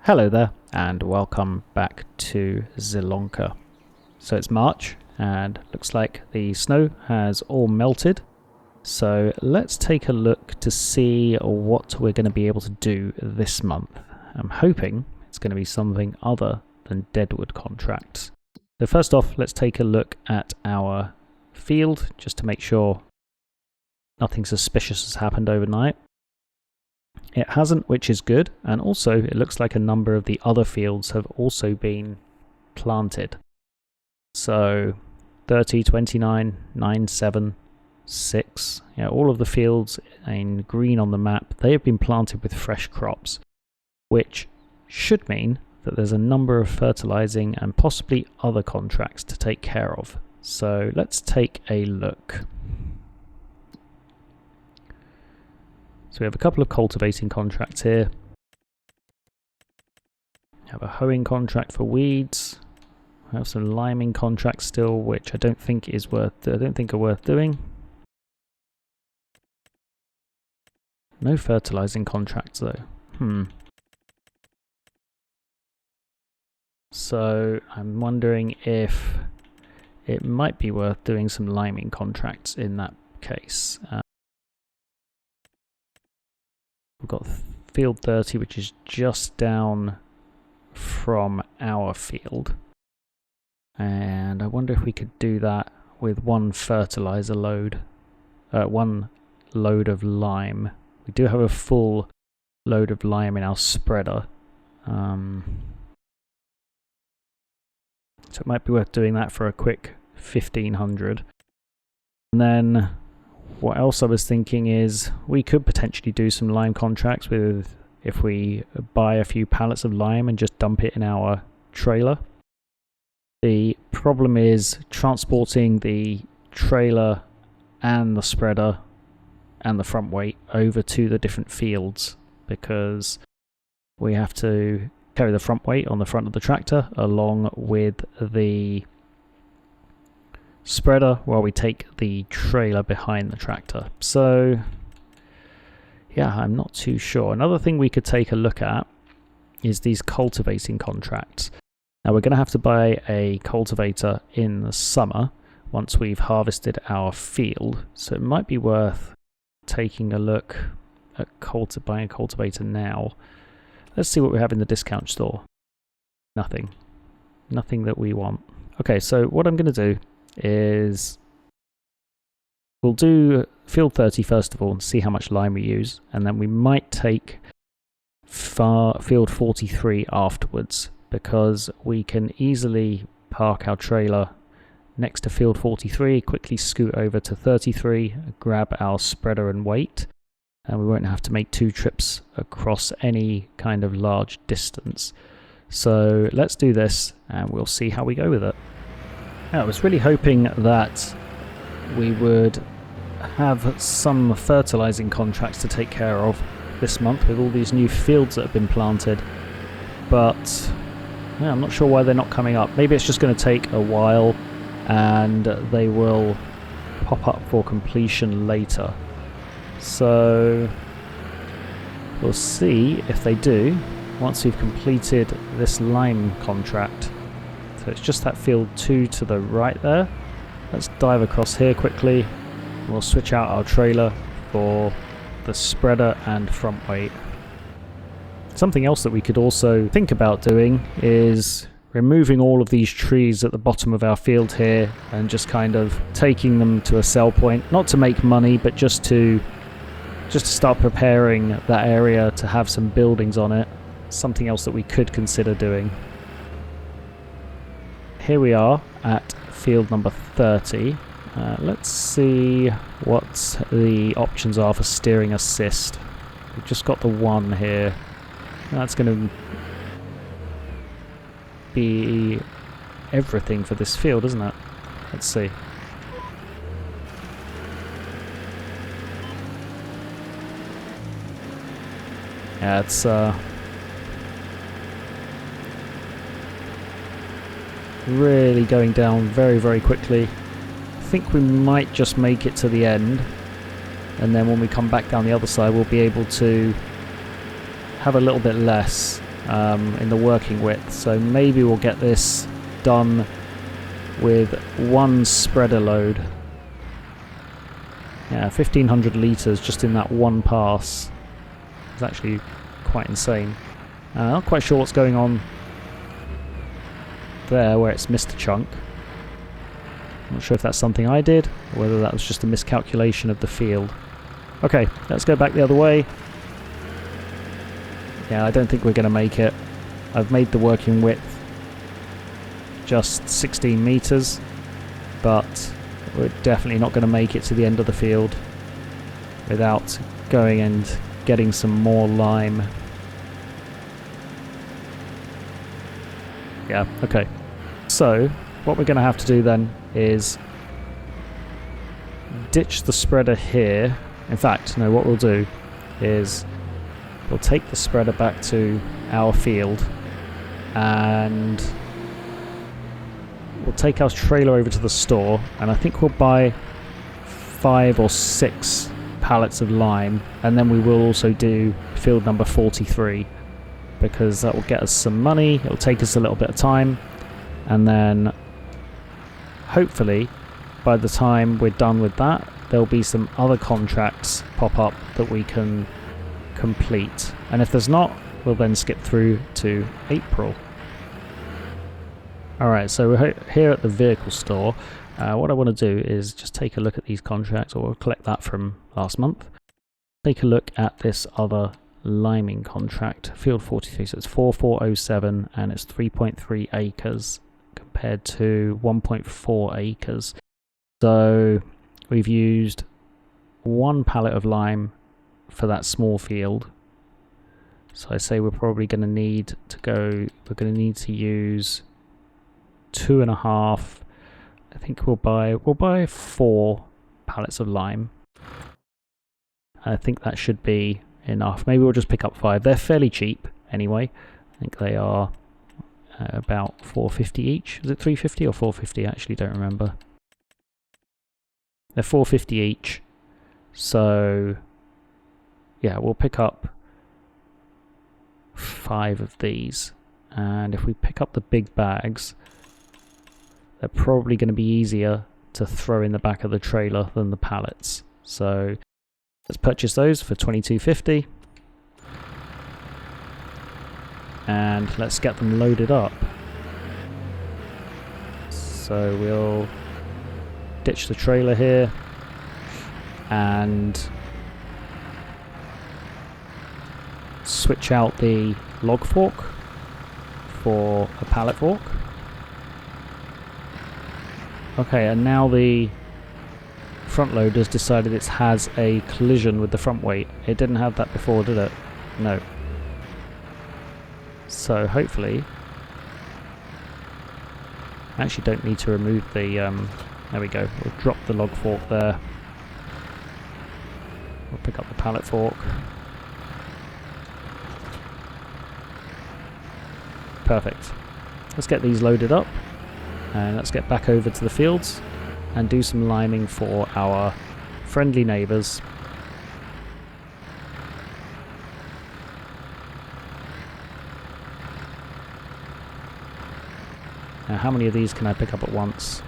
Hello there and welcome back to Zielonka. So it's March and looks like the snow has all melted. So let's take a look to see what we're going to be able to do this month. I'm hoping it's going to be something other than deadwood contracts. So first off, let's take a look at our field just to make sure nothing suspicious has happened overnight. It hasn't, which is good, and also it looks like a number of the other fields have also been planted. So 30, 29, 9, 7, 6, all of the fields in green on the map, they have been planted with fresh crops, which should mean that there's a number of fertilizing and possibly other contracts to take care of. So let's take a look. So we have a couple of cultivating contracts here. We have a hoeing contract for weeds. We have some liming contracts still, which I don't think are worth doing. No fertilizing contracts though. So I'm wondering if it might be worth doing some liming contracts in that case. We've got field 30, which is just down from our field. And I wonder if we could do that with one fertilizer load, one load of lime. We do have a full load of lime in our spreader. So it might be worth doing that for a quick 1500. And then what else I was thinking is we could potentially do some lime contracts with if we buy a few pallets of lime and just dump it in our trailer. The problem is transporting the trailer and the spreader and the front weight over to the different fields, because we have to carry the front weight on the front of the tractor along with the spreader while we take the trailer behind the tractor. So yeah, I'm not too sure. Another thing we could take a look at is these cultivating contracts. Now we're going to have to buy a cultivator in the summer once we've harvested our field, so it might be worth taking a look at buying a cultivator now. Let's see what we have in the discount store. Nothing that we want. Okay, so what I'm going to do is we'll do field 30 first of all and see how much lime we use, and then we might take field 43 afterwards, because we can easily park our trailer next to field 43, quickly scoot over to 33, grab our spreader and weight, and we won't have to make two trips across any kind of large distance. So let's do this and we'll see how we go with it. I was really hoping that we would have some fertilizing contracts to take care of this month with all these new fields that have been planted, but yeah, I'm not sure why they're not coming up. Maybe it's just going to take a while and they will pop up for completion later. So we'll see if they do once we've completed this lime contract. So it's just that field 2 to the right there. Let's dive across here quickly. We'll switch out our trailer for the spreader and front weight. Something else that we could also think about doing is removing all of these trees at the bottom of our field here and just kind of taking them to a sell point, not to make money, but just to start preparing that area to have some buildings on it. Something else that we could consider doing. Here we are at field number 30. Let's see what the options are for steering assist. We've just got the one here. That's going to be everything for this field, isn't it? Let's see. Yeah, it's really going down very, very quickly. I think we might just make it to the end, and then when we come back down the other side we'll be able to have a little bit less in the working width, so maybe we'll get this done with one spreader load. Yeah, 1500 litres just in that one pass. It's actually quite insane. Not quite sure what's going on there where it's missed a chunk. Not sure if that's something I did or whether that was just a miscalculation of the field. Okay, let's go back the other way. Yeah, I don't think we're going to make it. I've made the working width just 16 metres, but we're definitely not going to make it to the end of the field without going and getting some more lime. Yeah, okay. So, what we're going to have to do then is ditch the spreader here. In fact, no, what we'll do is we'll take the spreader back to our field and we'll take our trailer over to the store, and I think we'll buy 5 or 6 pallets of lime, and then we will also do field number 43 because that will get us some money. It'll take us a little bit of time, and then hopefully by the time we're done with that, there'll be some other contracts pop up that we can complete, and if there's not, we'll then skip through to April. Alright, so we're here at the vehicle store. What I want to do is just take a look at these contracts, or we'll collect that from last month. Take a look at this other liming contract, field 43, so it's 4407 and it's 3.3 acres compared to 1.4 acres. So we've used 1 pallet of lime for that small field. So I say we're probably going to need to use 2.5. I think we'll buy 4 pallets of lime. I think that should be enough. Maybe we'll just pick up 5. They're fairly cheap anyway. I think they are about 450 each. Is it 350 or 450? I actually don't remember. They're 450 each. So yeah, we'll pick up 5 of these. And if we pick up the big bags, they're probably going to be easier to throw in the back of the trailer than the pallets. So let's purchase those for $22.50 and let's get them loaded up. So we'll ditch the trailer here and switch out the log fork for a pallet fork. Okay, and now the front loader's decided it has a collision with the front weight. It didn't have that before, did it? No. So hopefully, I actually don't need to remove the, there we go, we'll drop the log fork there. We'll pick up the pallet fork. Perfect. Let's get these loaded up. And let's get back over to the fields and do some liming for our friendly neighbours. Now, how many of these can I pick up at once?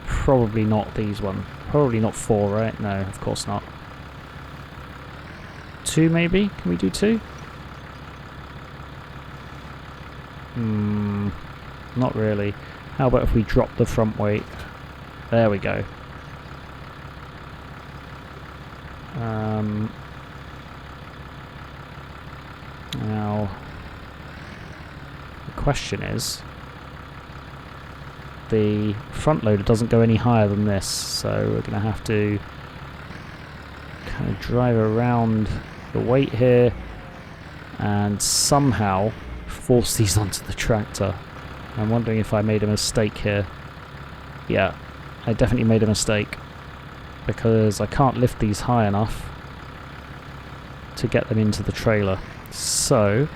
Probably not these one. Probably not 4, right? No, of course not. 2 maybe? Can we do 2? Not really. How about if we drop the front weight? There we go. Now, the question is, the front loader doesn't go any higher than this, so we're going to have to kind of drive around the weight here and somehow force these onto the tractor. I'm wondering if I made a mistake here. Yeah, I definitely made a mistake because I can't lift these high enough to get them into the trailer. So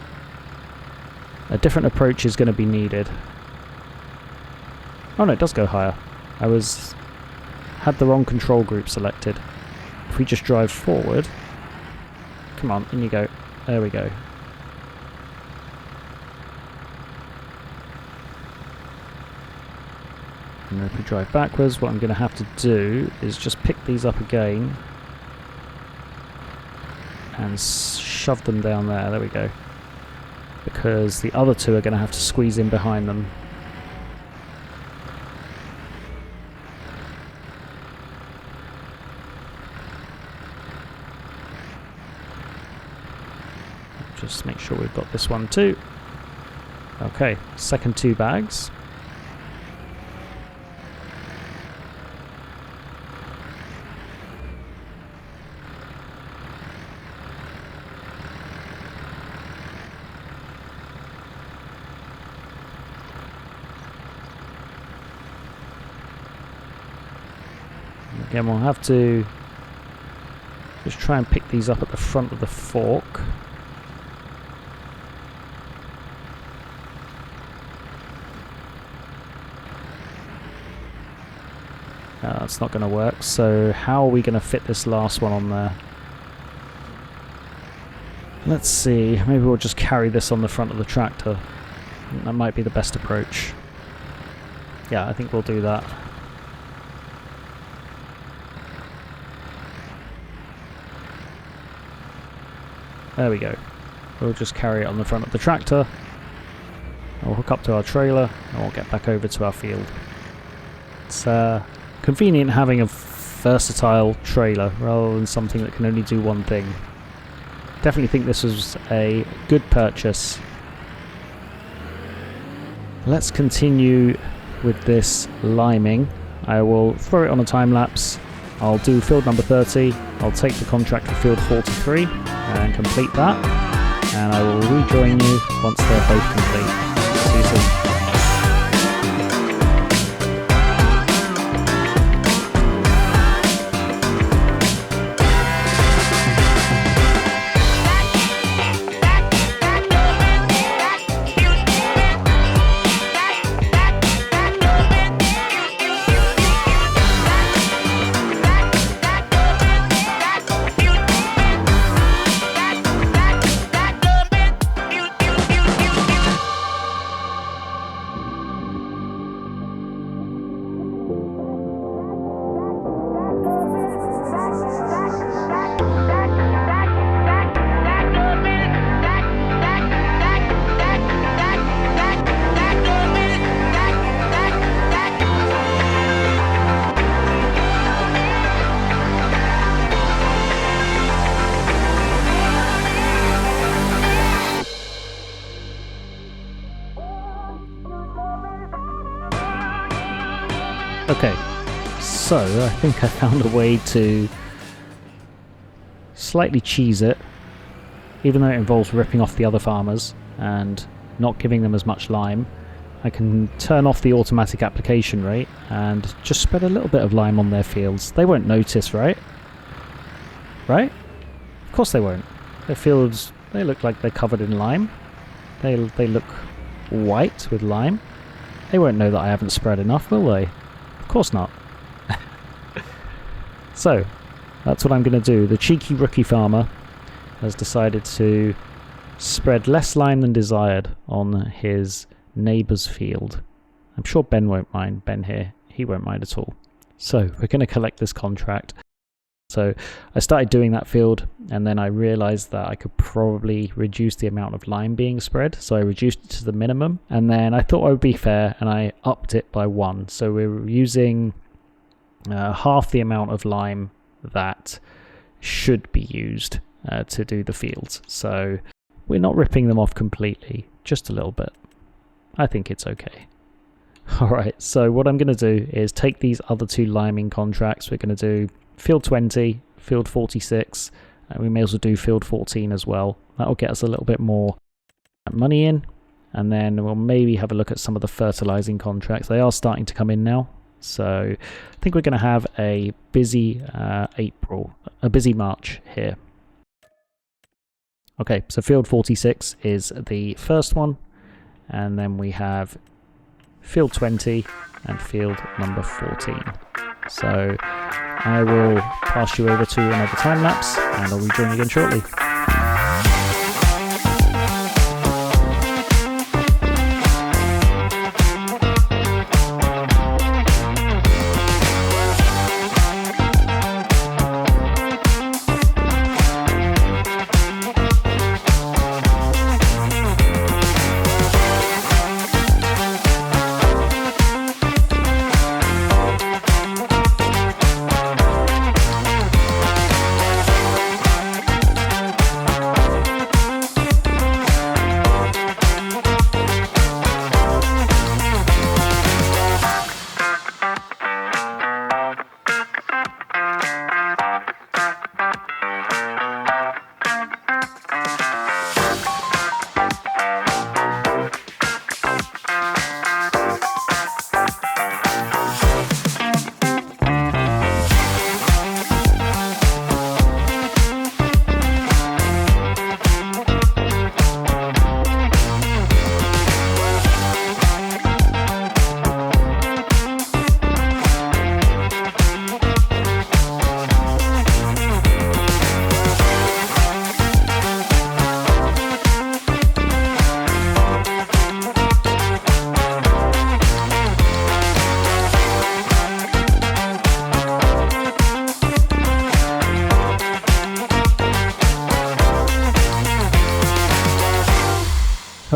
a different approach is going to be needed. Oh no, it does go higher. I had the wrong control group selected. If we just drive forward, come on, in you go. There we go. And if we drive backwards, what I'm going to have to do is just pick these up again and shove them down there. There we go. Because the other two are going to have to squeeze in behind them. Just make sure we've got this one too. Okay, second 2 bags. Again, we'll have to just try and pick these up at the front of the fork. That's not going to work, so how are we going to fit this last one on there? Let's see, maybe we'll just carry this on the front of the tractor. That might be the best approach. Yeah, I think we'll do that. There we go. We'll just carry it on the front of the tractor. We'll hook up to our trailer and we'll get back over to our field. It's convenient having a versatile trailer rather than something that can only do one thing. Definitely think this was a good purchase. Let's continue with this liming. I will throw it on a time lapse. I'll do field number 30. I'll take the contract for field 43 and complete that. And I will rejoin you once they're both complete. See you soon. Okay, so I think I found a way to slightly cheese it, even though it involves ripping off the other farmers and not giving them as much lime. I can turn off the automatic application rate and just spread a little bit of lime on their fields. They won't notice, right? Right? Of course they won't. Their fields, they look like they're covered in lime. They look white with lime. They won't know that I haven't spread enough, will they? Of course not. So, that's what I'm going to do. The cheeky rookie farmer has decided to spread less lime than desired on his neighbour's field. I'm sure Ben won't mind. Ben here, he won't mind at all. So, we're going to collect this contract. So, I started doing that field, and then I realised that I could probably reduce the amount of lime being spread. So, I reduced it to the minimum, and then I thought I would be fair, and I upped it by 1. So, we're using half the amount of lime that should be used to do the fields. So, we're not ripping them off completely, just a little bit. I think it's okay. Alright, so what I'm going to do is take these other 2 liming contracts. We're going to do field 20, field 46, and we may as well do field 14 as well. That'll get us a little bit more money in, and then we'll maybe have a look at some of the fertilizing contracts. They are starting to come in now, so I think we're going to have a busy busy March here. Okay, so field 46 is the first one, and then we have field 20 and field number 14. So I will pass you over to another time lapse and I'll rejoin you again shortly.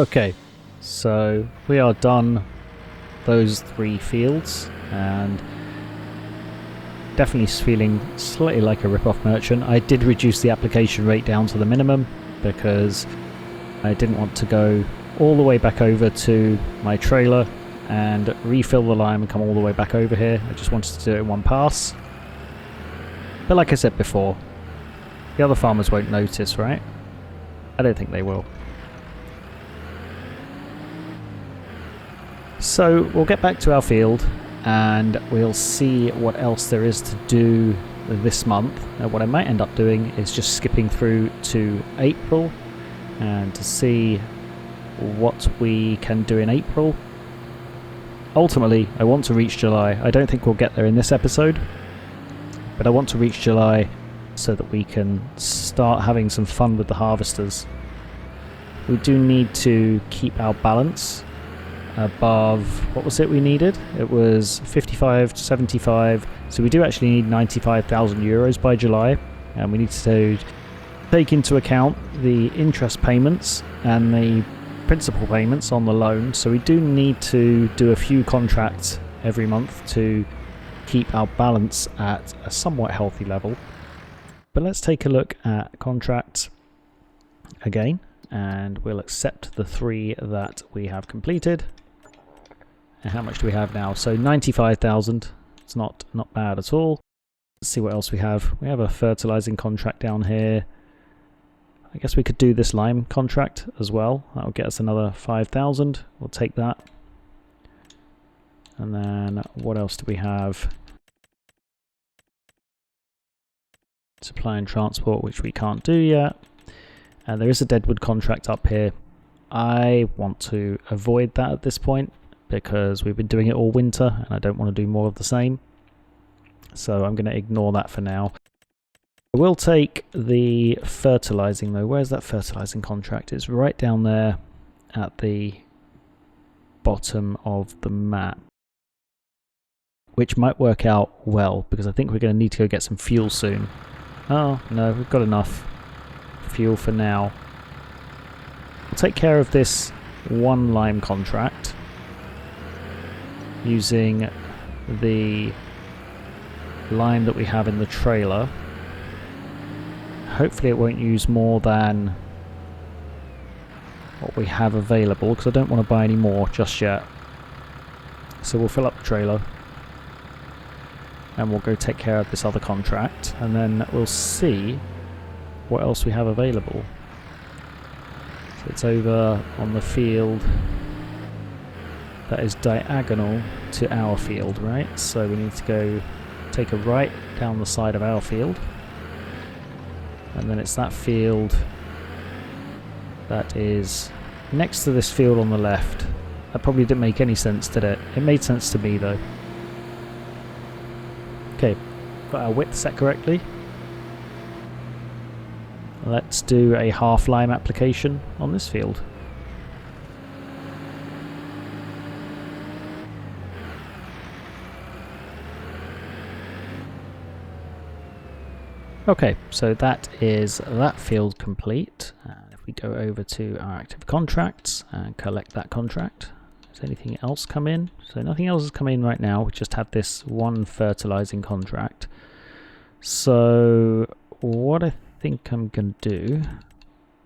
Okay, so we are done those 3 fields, and definitely feeling slightly like a rip-off merchant. I did reduce the application rate down to the minimum because I didn't want to go all the way back over to my trailer and refill the lime and come all the way back over here. I just wanted to do it in one pass. But like I said before, the other farmers won't notice, right? I don't think they will. So we'll get back to our field and we'll see what else there is to do this month. What I might end up doing is just skipping through to April and to see what we can do in April. Ultimately, I want to reach July. I don't think we'll get there in this episode, but I want to reach July so that we can start having some fun with the harvesters. We do need to keep our balance above, what was it we needed? It was 55 to 75, so we do actually need 95,000 euros by July, and we need to take into account the interest payments and the principal payments on the loan, so we do need to do a few contracts every month to keep our balance at a somewhat healthy level. But let's take a look at contracts again, and we'll accept the 3 that we have completed. And how much do we have now? So 95,000. It's not bad at all. Let's see what else we have. We have a fertilizing contract down here. I guess we could do this lime contract as well. That'll get us another 5,000. We'll take that. And then what else do we have? Supply and transport, which we can't do yet. And there is a deadwood contract up here. I want to avoid that at this point because we've been doing it all winter and I don't want to do more of the same. So I'm going to ignore that for now. I will take the fertilizing though. Where's that fertilizing contract? It's right down there at the bottom of the map, which might work out well because I think we're going to need to go get some fuel soon. Oh no, we've got enough fuel for now. We'll take care of this 1 lime contract using the lime that we have in the trailer. Hopefully it won't use more than what we have available because I don't want to buy any more just yet. So we'll fill up the trailer and we'll go take care of this other contract, and then we'll see what else we have available. So it's over on the field that is diagonal to our field, right? So we need to go take a right down the side of our field, and then it's that field that is next to this field on the left. That probably didn't make any sense, did it? It made sense to me though. Okay, got our width set correctly. Let's do a half lime application on this field. Okay, so that is that field complete. And if we go over to our active contracts and collect that contract, does anything else come in? So nothing else has come in right now. We just have this 1 fertilizing contract. So what I think I'm going to do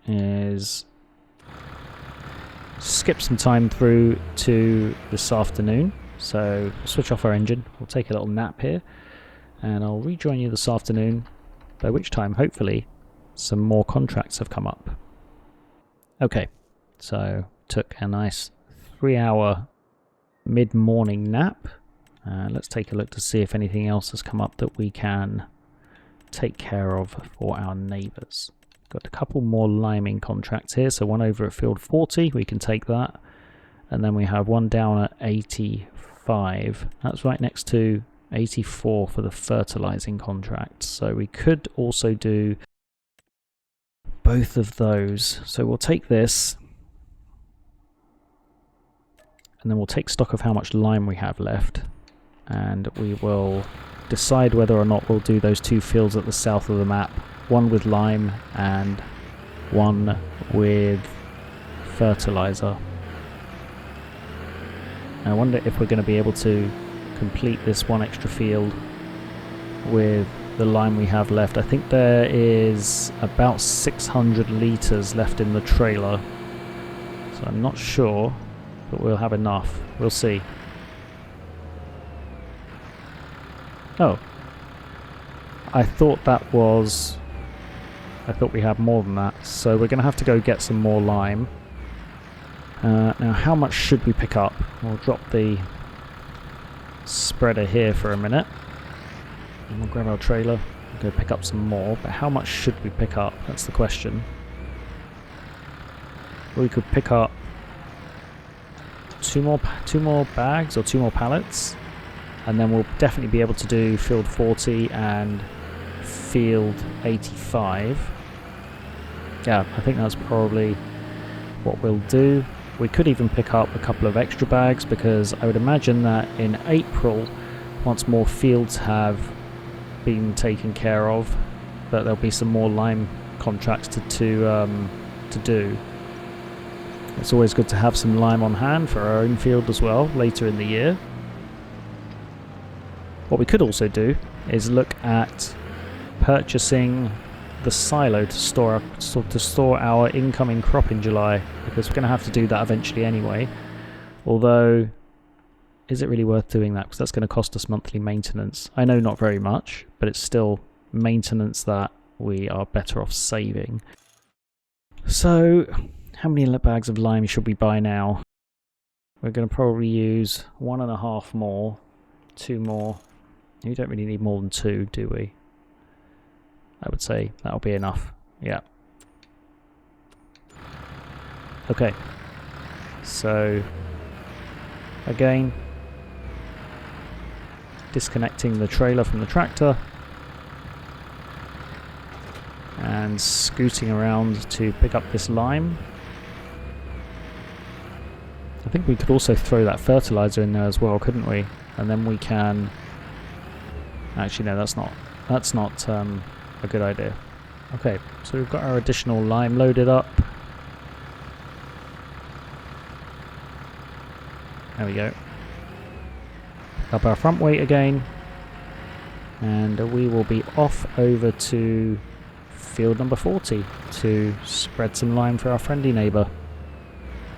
is skip some time through to this afternoon. So we'll switch off our engine. We'll take a little nap here and I'll rejoin you this afternoon, by which time hopefully some more contracts have come up. Okay, so took a nice 3-hour mid-morning nap. Let's take a look to see if anything else has come up that we can take care of for our neighbours. Got a couple more liming contracts here, so one over at field 40, we can take that. And then we have one down at 85. That's right next to 84 for the fertilizing contract. So we could also do both of those. So we'll take this and then we'll take stock of how much lime we have left, and we will decide whether or not we'll do those 2 fields at the south of the map, one with lime and one with fertilizer. I wonder if we're going to be able to complete this one extra field with the lime we have left. I think there is about 600 litres left in the trailer, so I'm not sure, but we'll have enough. We'll see. Oh, I thought we had more than that, so we're going to have to go get some more lime. Now, how much should we pick up? We'll drop the spreader here for a minute, and we'll grab our trailer and go pick up some more. But how much should we pick up? That's the question. We could pick up two more bags or 2 more pallets, and then we'll definitely be able to do field 40 and field 85. Yeah, I think that's probably what we'll do. We could even pick up a couple of extra bags, because I would imagine that in April, once more fields have been taken care of, that there'll be some more lime contracts to do. It's always good to have some lime on hand for our own field as well later in the year. What we could also do is look at purchasing the silo to store our incoming crop in July, because we're going to have to do that eventually anyway. Although, is it really worth doing that? Because that's going to cost us monthly maintenance. I know not very much, but it's still maintenance that we are better off saving. So, how many bags of lime should we buy now? We're going to probably use 1.5 more, 2 more. You don't really need more than 2, do we? I would say that'll be enough. Yeah. Okay. So, again, disconnecting the trailer from the tractor and scooting around to pick up this lime. I think we could also throw that fertilizer in there as well, couldn't we? And then we can... Actually, no, that's not a good idea. Okay, so we've got our additional lime loaded up. There we go. Pick up our front weight again, and we will be off over to field number 40 to spread some lime for our friendly neighbour.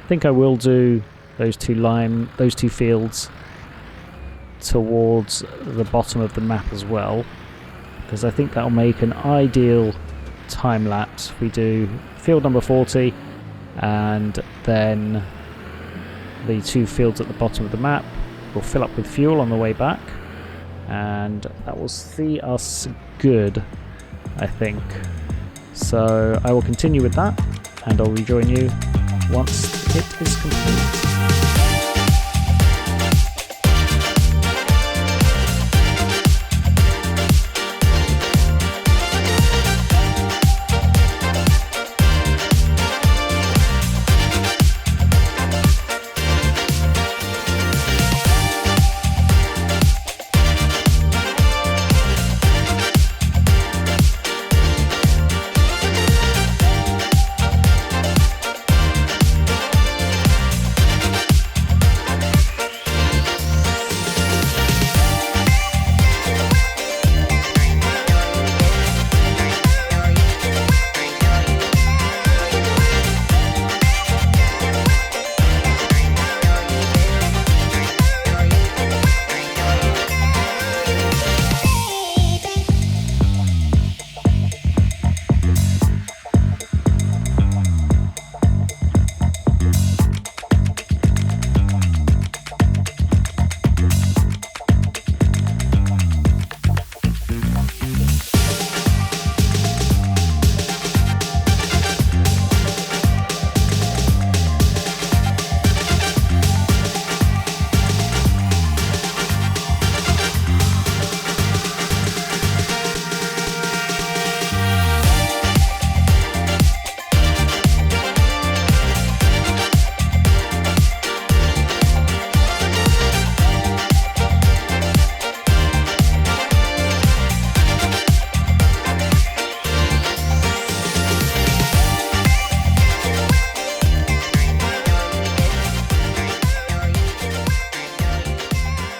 I think I will do those two fields towards the bottom of the map as well, because I think that'll make an ideal time lapse. We do field number 40 and then the 2 fields at the bottom of the map. We'll fill up with fuel on the way back, and that will see us good, I think. So I will continue with that, and I'll rejoin you once it is complete.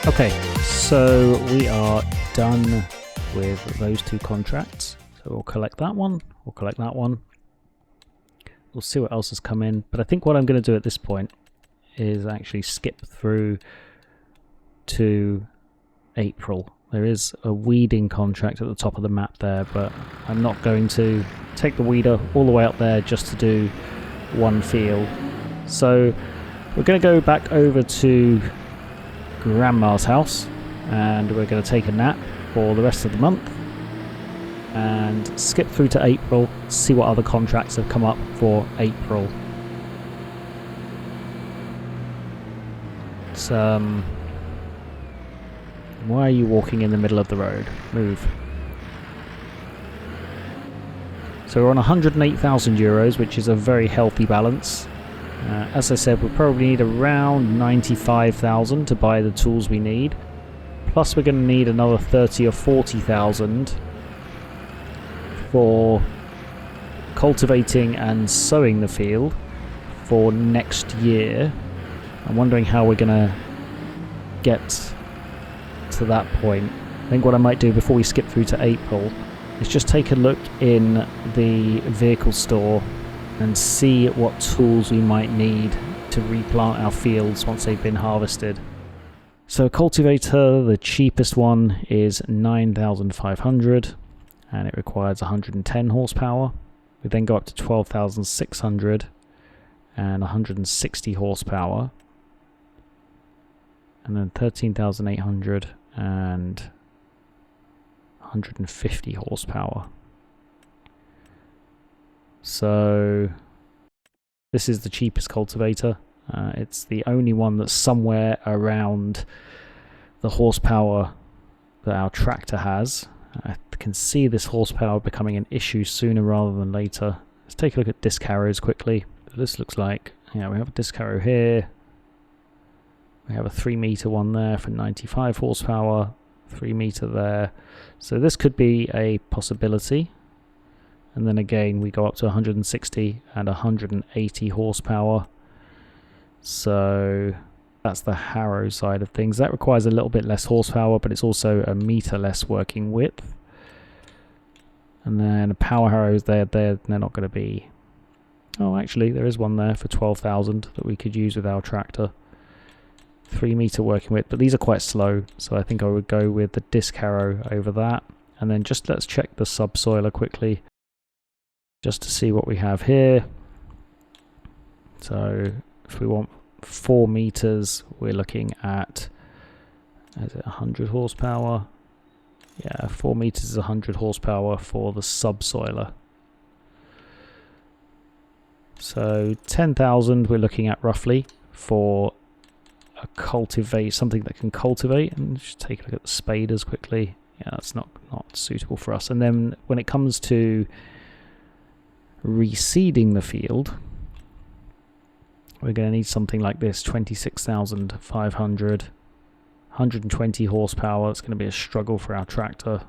Okay, so we are done with those two contracts. So we'll collect that one, we'll collect that one. We'll see what else has come in. But I think what I'm going to do at this point is actually skip through to April. There is a weeding contract at the top of the map there, but I'm not going to take the weeder all the way up there just to do one field. So we're going to go back over to Grandma's house and we're going to take a nap for the rest of the month and skip through to April, see what other contracts have come up for April. Why are you walking in the middle of the road? Move. So we're on 108,000 euros, which is a very healthy balance. As I said, we'll probably need around 95,000 to buy the tools we need. Plus we're going to need another 30 or 40,000 for cultivating and sowing the field for next year. I'm wondering how we're going to get to that point. I think what I might do before we skip through to April is just take a look in the vehicle store and see what tools we might need to replant our fields once they've been harvested. So cultivator, the cheapest one is 9,500 and it requires 110 horsepower. We then go up to 12,600 and 160 horsepower, and then 13,800 and 150 horsepower. So this is the cheapest cultivator. It's the only one that's somewhere around the horsepower that our tractor has. I can see this horsepower becoming an issue sooner rather than later. Let's take a look at disc harrows quickly. This looks like, we have a disc harrow here. We have a 3 meter one there for 95 horsepower, 3 meter there. So this could be a possibility. And then again, we go up to 160 and 180 horsepower. So that's the harrow side of things. That requires a little bit less horsepower, but it's also a meter less working width. And then power harrows, they're not going to be... Oh, actually, there is one there for 12,000 that we could use with our tractor. 3 meter working width, but these are quite slow, so I think I would go with the disc harrow over that. And then just let's check the subsoiler quickly, just to see what we have here. So if we want 4 meters, we're looking at, is it 100 horsepower? Yeah, 4 meters is 100 horsepower for the subsoiler. So 10,000 we're looking at roughly for a cultivate, something that can cultivate. And just take a look at the spaders quickly. Yeah, that's not suitable for us. And then when it comes to reseeding the field, we're going to need something like this, 26,500, 120 horsepower. It's going to be a struggle for our tractor.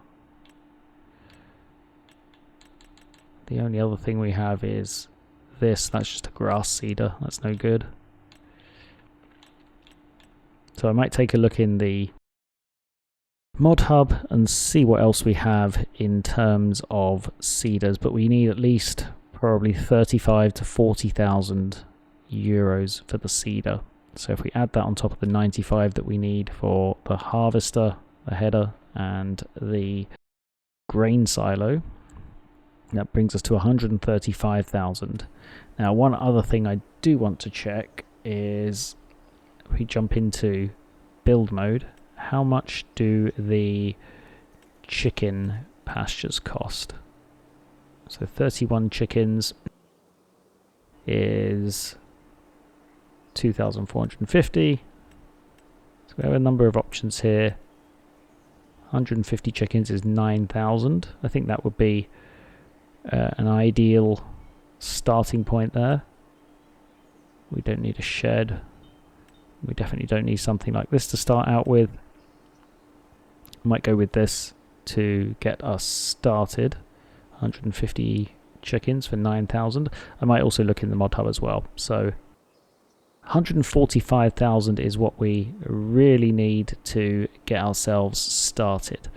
The only other thing we have is this. That's just a grass seeder. That's no good. So I might take a look in the mod hub and see what else we have in terms of seeders, but we need at least probably 35 to 40,000 euros for the seeder. So if we add that on top of the 95 that we need for the harvester, the header, and the grain silo, that brings us to 135,000. Now, one other thing I do want to check is, if we jump into build mode, how much do the chicken pastures cost? So 31 chickens is 2,450. So we have a number of options here. 150 chickens is 9,000. I think that would be an ideal starting point there. We don't need a shed. We definitely don't need something like this to start out with. I might go with this to get us started. 150 chickens for 9,000. I might also look in the mod hub as well. So 145,000 is what we really need to get ourselves started.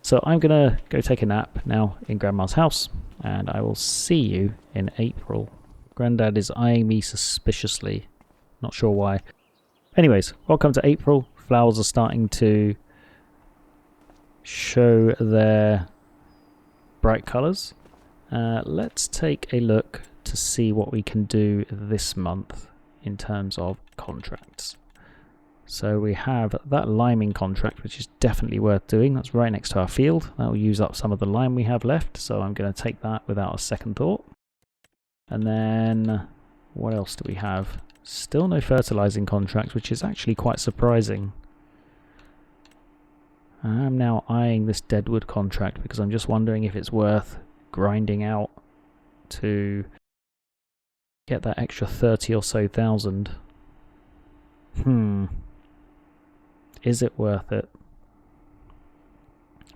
So I'm gonna go take a nap now in Grandma's house, and I will see you in April. Granddad is eyeing me suspiciously, not sure why. Anyways, welcome to April. Flowers are starting to show their bright colours. Let's take a look to see what we can do this month in terms of contracts. So we have that liming contract, which is definitely worth doing. That's right next to our field. That will use up some of the lime we have left, so I'm going to take that without a second thought. And then what else do we have? Still no fertilizing contracts, which is actually quite surprising. I am now eyeing this deadwood contract because I'm just wondering if it's worth grinding out to get that extra 30 or so thousand. Is it worth it?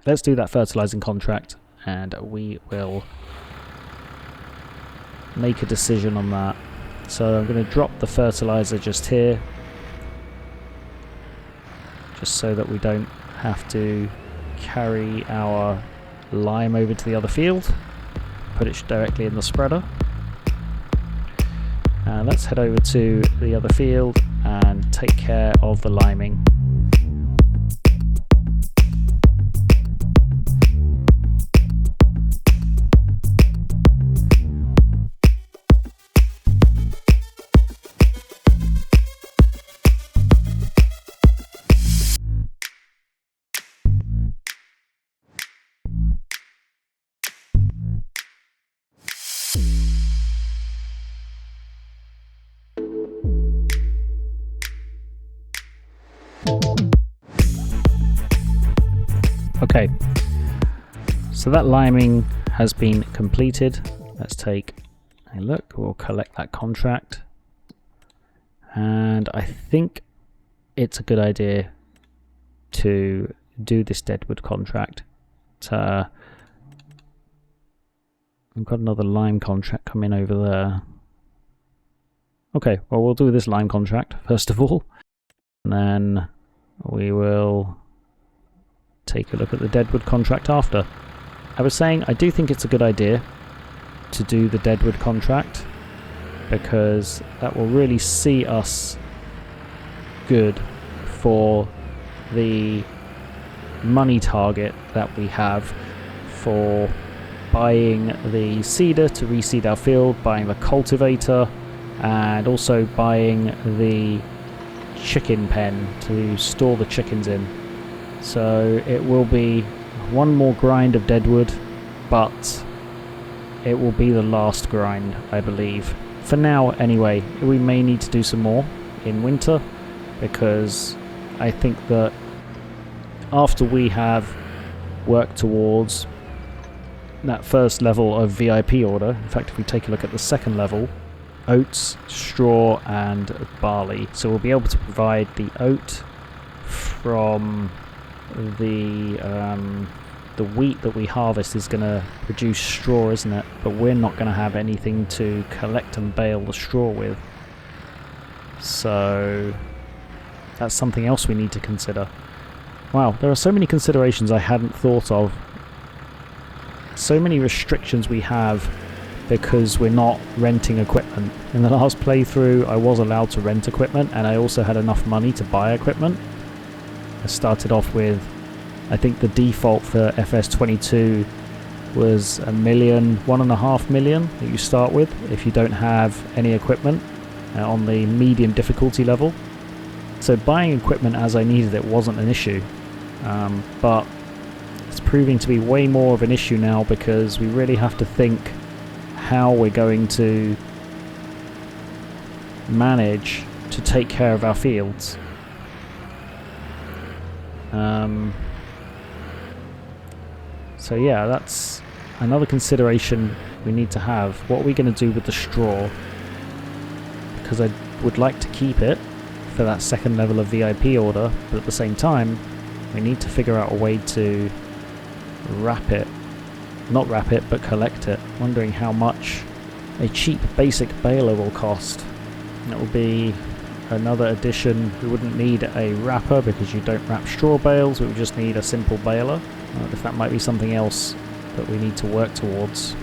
Let's do that fertilizing contract and we will make a decision on that. So I'm going to drop the fertilizer just here, just so that we don't have to carry our lime over to the other field. Put it directly in the spreader. And let's head over to the other field and take care of the liming. Okay, so that liming has been completed. Let's take a look. We'll collect that contract. And I think it's a good idea to do this deadwood contract. I've got another lime contract coming over there. Okay, well we'll do this lime contract first of all. And then we will take a look at the deadwood contract after. I was saying I do think it's a good idea to do the deadwood contract because that will really see us good for the money target that we have for buying the seeder to reseed our field, buying the cultivator, and also buying the chicken pen to store the chickens in. So it will be one more grind of deadwood, but it will be the last grind, I believe. For now, anyway, we may need to do some more in winter, because I think that after we have worked towards that first level of VIP order, in fact, if we take a look at the second level, oats, straw, and barley. So we'll be able to provide the oat from the wheat that we harvest is going to produce straw, isn't it? But we're not going to have anything to collect and bale the straw with. So that's something else we need to consider. Wow, there are so many considerations I hadn't thought of. So many restrictions we have because we're not renting equipment. In the last playthrough, I was allowed to rent equipment, and I also had enough money to buy equipment. I started off with, I think the default for FS22 was $1.5 million that you start with if you don't have any equipment on the medium difficulty level. So buying equipment as I needed it wasn't an issue, but it's proving to be way more of an issue now because we really have to think how we're going to manage to take care of our fields. So yeah, that's another consideration we need to have. What are we going to do with the straw? Because I would like to keep it for that second level of VIP order, but at the same time we need to figure out a way to wrap it. Not wrap it, but collect it. Wondering how much a cheap basic baler will cost. It will be another addition, we wouldn't need a wrapper because you don't wrap straw bales, we would just need a simple baler. If that might be something else that we need to work towards.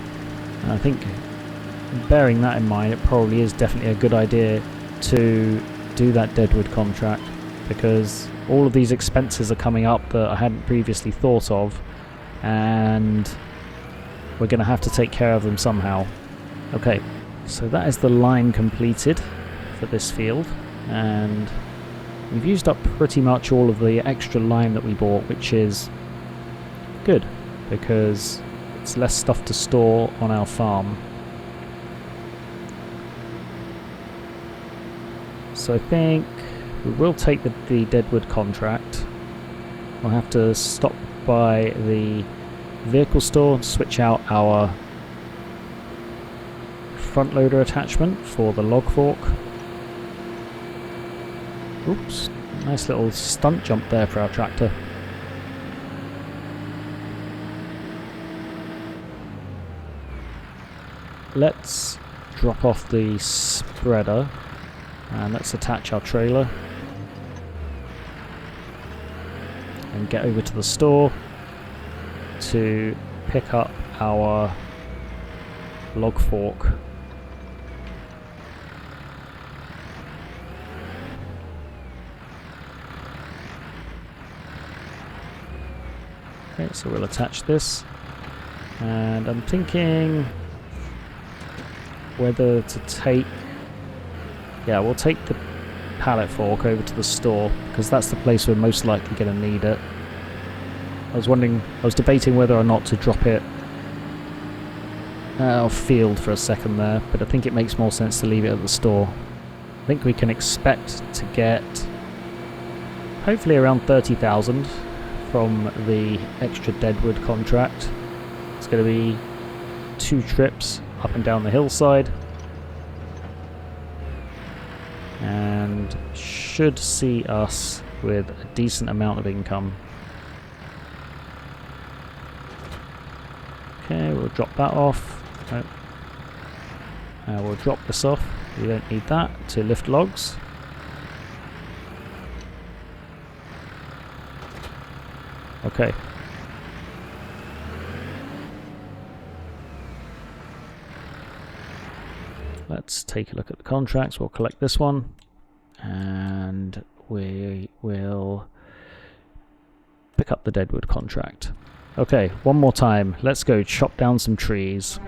And I think, bearing that in mind, it probably is definitely a good idea to do that deadwood contract, because all of these expenses are coming up that I hadn't previously thought of, and we're going to have to take care of them somehow. Okay, so that is the line completed for this field, and we've used up pretty much all of the extra lime that we bought, which is good because it's less stuff to store on our farm. So I think we will take the deadwood contract. We'll have to stop by the vehicle store and switch out our front loader attachment for the log fork. Oops, nice little stunt jump there for our tractor. Let's drop off the spreader and let's attach our trailer and get over to the store to pick up our log fork. Okay, so we'll attach this, and I'm thinking whether to take, yeah, we'll take the pallet fork over to the store because that's the place we're most likely going to need it. I was debating whether or not to drop it off field for a second there, but I think it makes more sense to leave it at the store. I think we can expect to get hopefully around 30,000 from the extra deadwood contract. It's going to be 2 trips up and down the hillside, and should see us with a decent amount of income. Okay, we'll drop that off. Nope. We'll drop this off. We don't need that to lift logs. Okay. Let's take a look at the contracts. We'll collect this one, and we will pick up the deadwood contract. Okay, one more time. Let's go chop down some trees.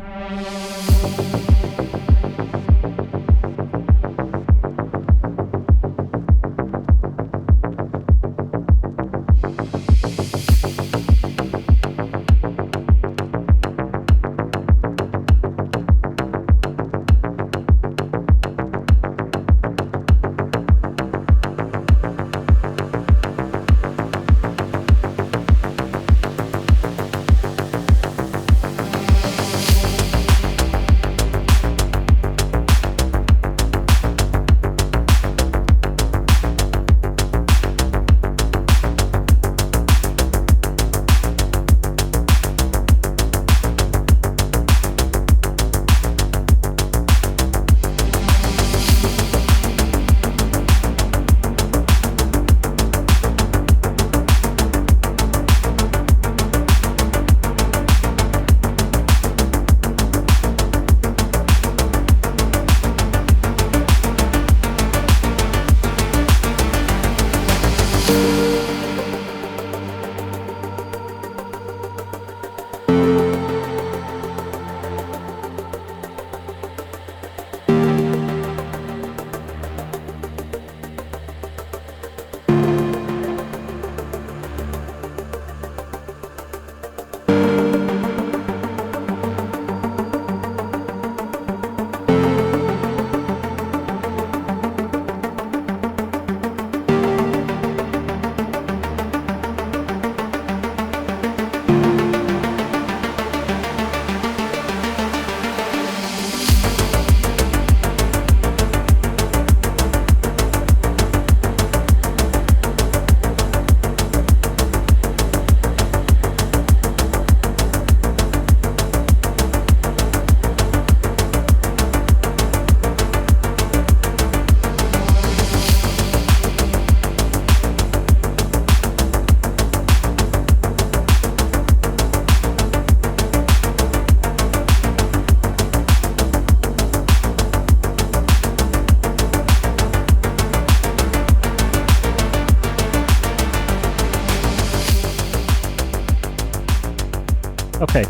Okay,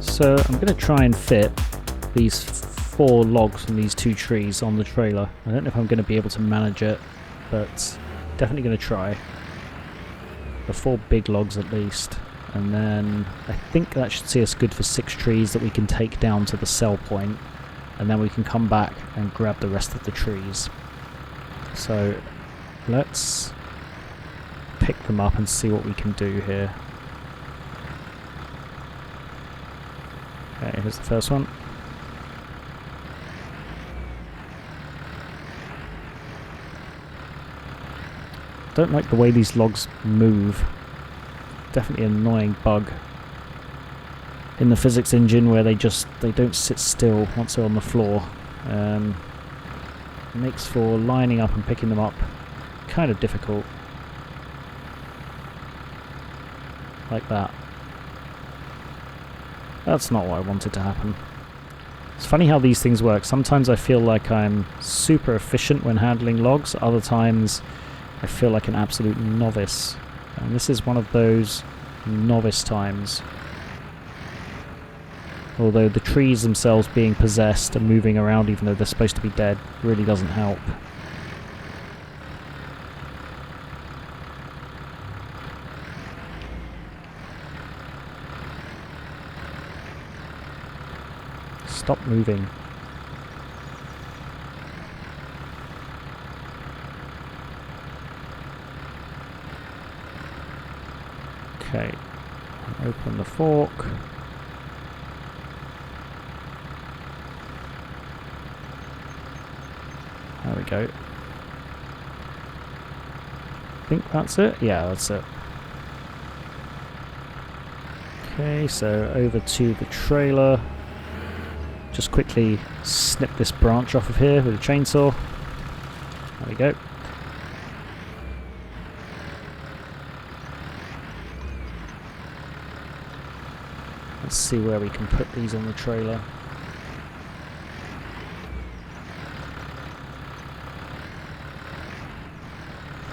so I'm going to try and fit these 4 logs from these 2 trees on the trailer. I don't know if I'm going to be able to manage it, but definitely going to try. The 4 big logs at least, and then I think that should see us good for 6 trees that we can take down to the sell point, and then we can come back and grab the rest of the trees. So let's pick them up and see what we can do here. Okay, here's the first one. Don't like the way these logs move. Definitely an annoying bug in the physics engine where they don't sit still once they're on the floor. Makes for lining up and picking them up kind of difficult. Like that. That's not what I wanted to happen. It's funny how these things work. Sometimes I feel like I'm super efficient when handling logs, other times I feel like an absolute novice. And this is one of those novice times. Although the trees themselves being possessed and moving around even though they're supposed to be dead really doesn't help. Stop moving. Okay, open the fork. There we go. I think that's it? Yeah, that's it. Okay, so over to the trailer. Just quickly snip this branch off of here with a chainsaw. There we go. Let's see where we can put these on the trailer.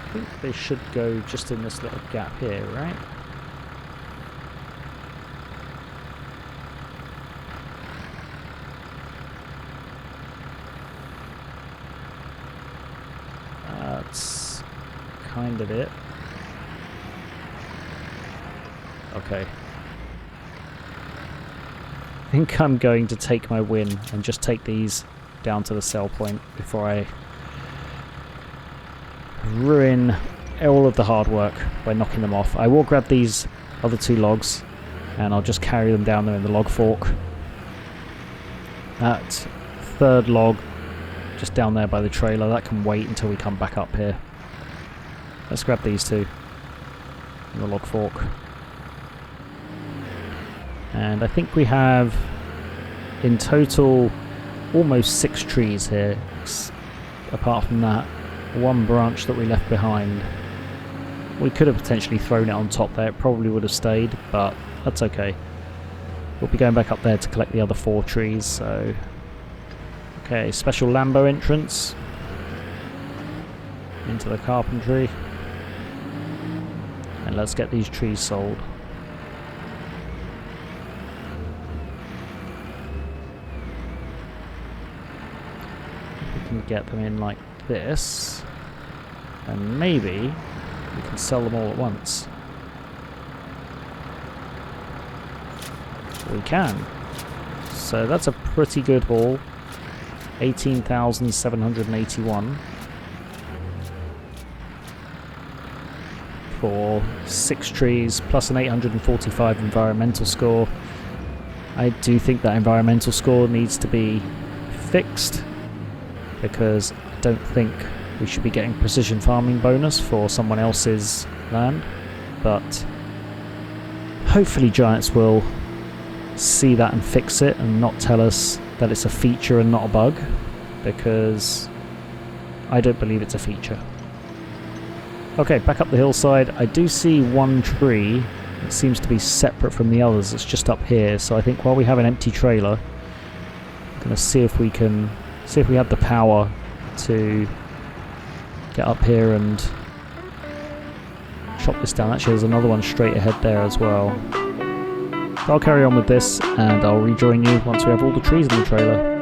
I think they should go just in this little gap here, right? That's kind of it. Okay. I think I'm going to take my win and just take these down to the sell point before I ruin all of the hard work by knocking them off. I will grab these other 2 logs and I'll just carry them down there in the log fork. That 3rd log just down there by the trailer, that can wait until we come back up here. Let's grab these 2 in the log fork. And I think we have in total almost 6 trees here, apart from that 1 branch that we left behind. We could have potentially thrown it on top there, it probably would have stayed, but that's okay. We'll be going back up there to collect the other 4 trees, so... Okay, special Lambo entrance into the carpentry. And let's get these trees sold. We can get them in like this, and maybe we can sell them all at once. We can. So that's a pretty good haul. 18,781 for 6 trees plus an 845 environmental score. I do think that environmental score needs to be fixed because I don't think we should be getting precision farming bonus for someone else's land, but hopefully Giants will see that and fix it and not tell us that it's a feature and not a bug, because I don't believe it's a feature. Okay, back up the hillside. I do see 1 tree that seems to be separate from the others. It's just up here, so I think while we have an empty trailer, I'm going to see if we have the power to get up here and chop this down. Actually, there's another one straight ahead there as well. So I'll carry on with this and I'll rejoin you once we have all the trees in the trailer.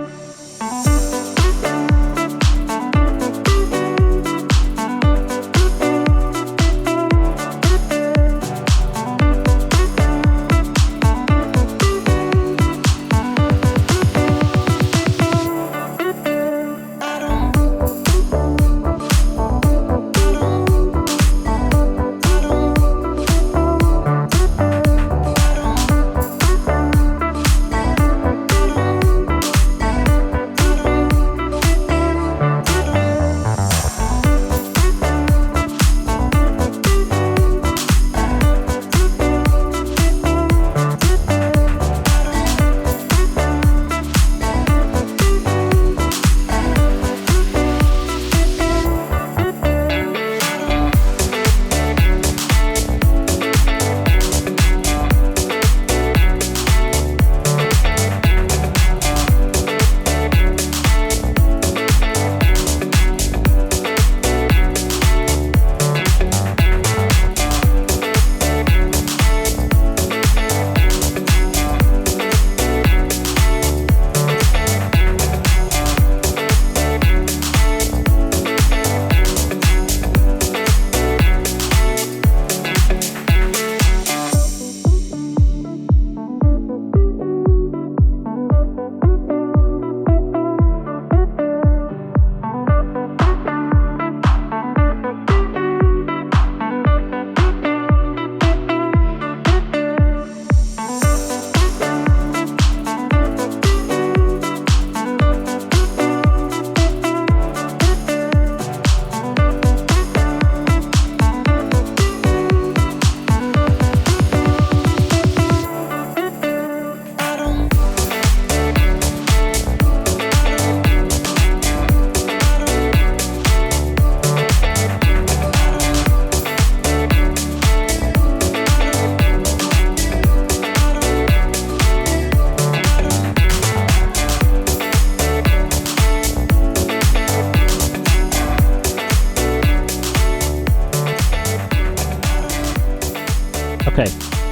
Okay,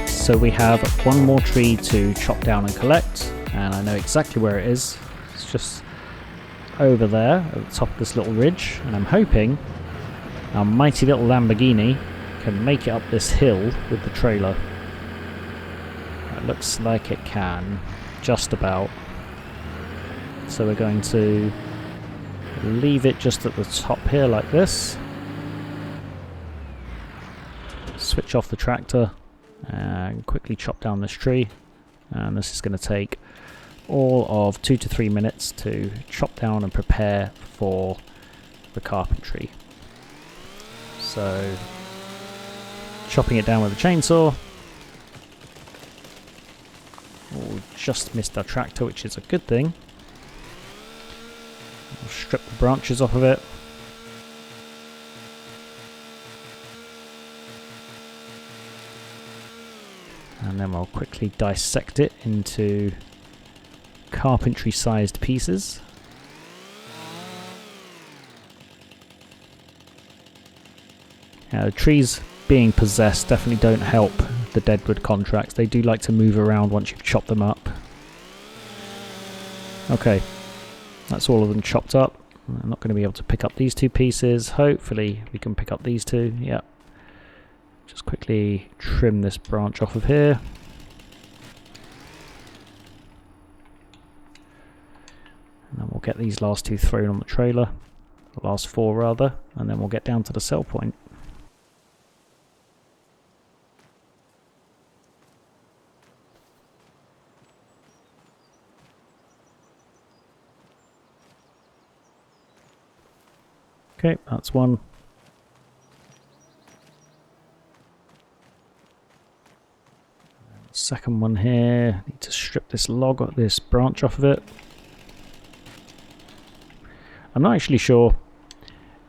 so we have one more tree to chop down and collect, and I know exactly where it is. It's just over there at the top of this little ridge, and I'm hoping our mighty little Lamborghini can make it up this hill with the trailer. It looks like it can, just about. So we're going to leave it just at the top here like this. Switch off the tractor and quickly chop down this tree, and this is going to take all of 2 to 3 minutes to chop down and prepare for the carpentry. So chopping it down with a chainsaw. Oh, just missed our tractor, which is a good thing. We'll strip the branches off of it. And then we'll quickly dissect it into carpentry-sized pieces. Now, the trees being possessed definitely don't help the deadwood contracts. They do like to move around once you've chopped them up. Okay, that's all of them chopped up. I'm not going to be able to pick up these two pieces. Hopefully we can pick up these two. Yep. Just quickly trim this branch off of here. And then we'll get these last two thrown on the trailer. The last four rather. And then we'll get down to the sell point. Okay, that's one. Second one here. Need to strip this log, this branch off of it. I'm not actually sure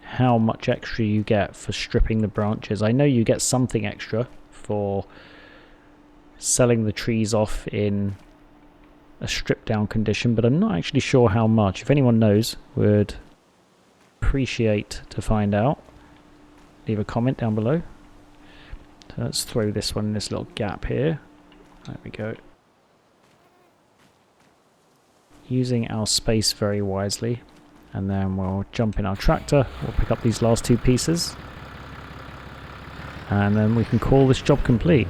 how much extra you get for stripping the branches. I know you get something extra for selling the trees off in a stripped down condition, but I'm not actually sure how much. If anyone knows, would appreciate to find out. Leave a comment down below. So let's throw this one in this little gap here. There we go. using our space very wisely. And then we'll jump in our tractor, we'll pick up these last two pieces. And then we can call this job complete.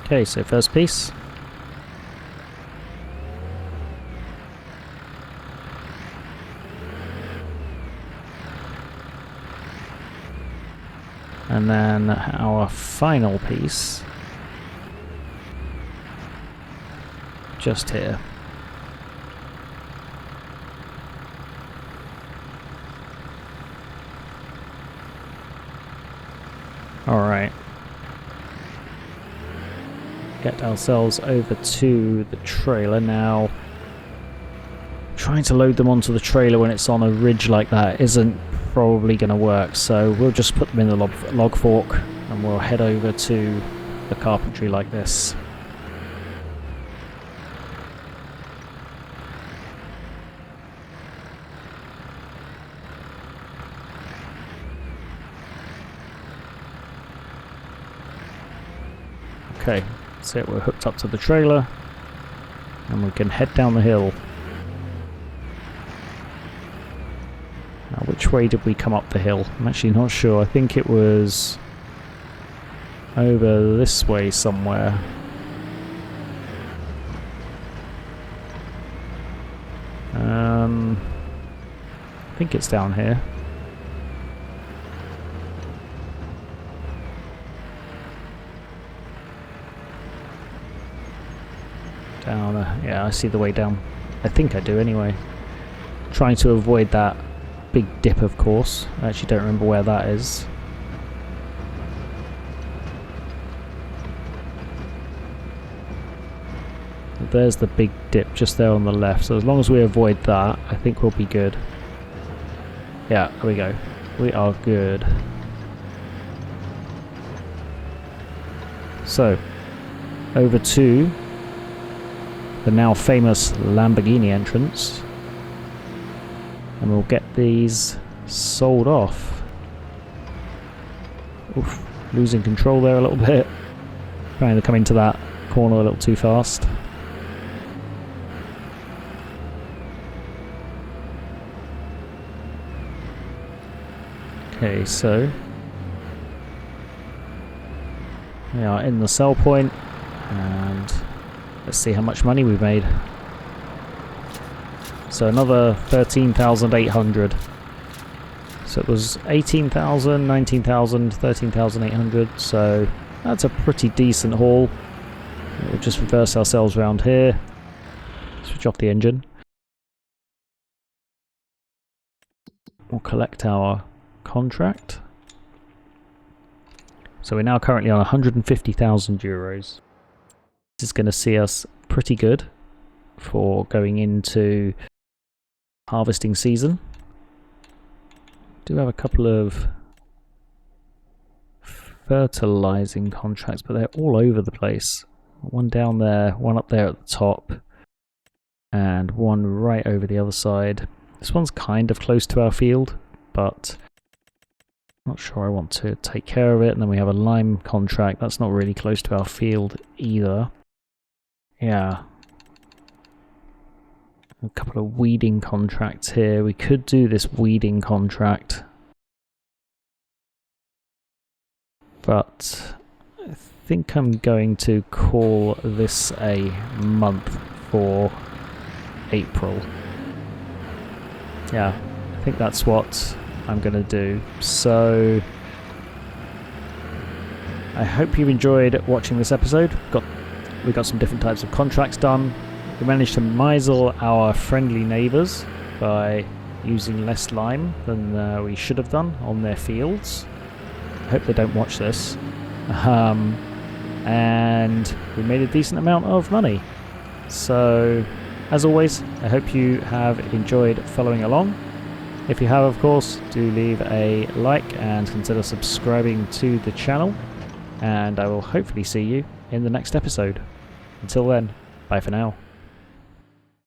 Okay, so first piece. And then our final piece, just here. Alright. Get ourselves over to the trailer now. Trying to load them onto the trailer when it's on a ridge like that isn't probably going to work, so we'll just put them in the log fork and we'll head over to the carpentry like this. Okay, so we're hooked up to the trailer and we can head down the hill. Now, which way did we come up the hill? I'm actually not sure. I think it was over this way somewhere. I think it's down here. Down, yeah, I see the way down. I think I do anyway. Trying to avoid that big dip, of course. I actually don't remember where that is. There's the big dip just there on the left, so as long as we avoid that, I think we'll be good. Yeah, there we go. We are good. So, over to the now famous Lamborghini entrance, and we'll get these sold off. Oof, losing control there a little bit. Trying to come into that corner a little too fast. Okay, so we are in the sell point, and let's see how much money we've made. So another 13,800. So it was 18,000, 19,000, 13,800. So that's a pretty decent haul. We'll just reverse ourselves around here. Switch off the engine. We'll collect our contract. So we're now currently on 150,000 euros. This is going to see us pretty good for going into harvesting season. Do have a couple of fertilizing contracts, but they're all over the place. One down there, one up there at the top, and one right over the other side. This one's kind of close to our field, but not sure I want to take care of it. And then we have a lime contract. That's not really close to our field either. Yeah. A couple of weeding contracts here. We could do this weeding contract, but I think I'm going to call this a month for April. Yeah, I think that's what I'm going to do. So I hope you enjoyed watching this episode. We got some different types of contracts done. We managed to misel our friendly neighbours by using less lime than we should have done on their fields. I hope they don't watch this. And we made a decent amount of money. So, as always, I hope you have enjoyed following along. If you have, of course, do leave a like and consider subscribing to the channel. and I will hopefully see you in the next episode. Until then, bye for now.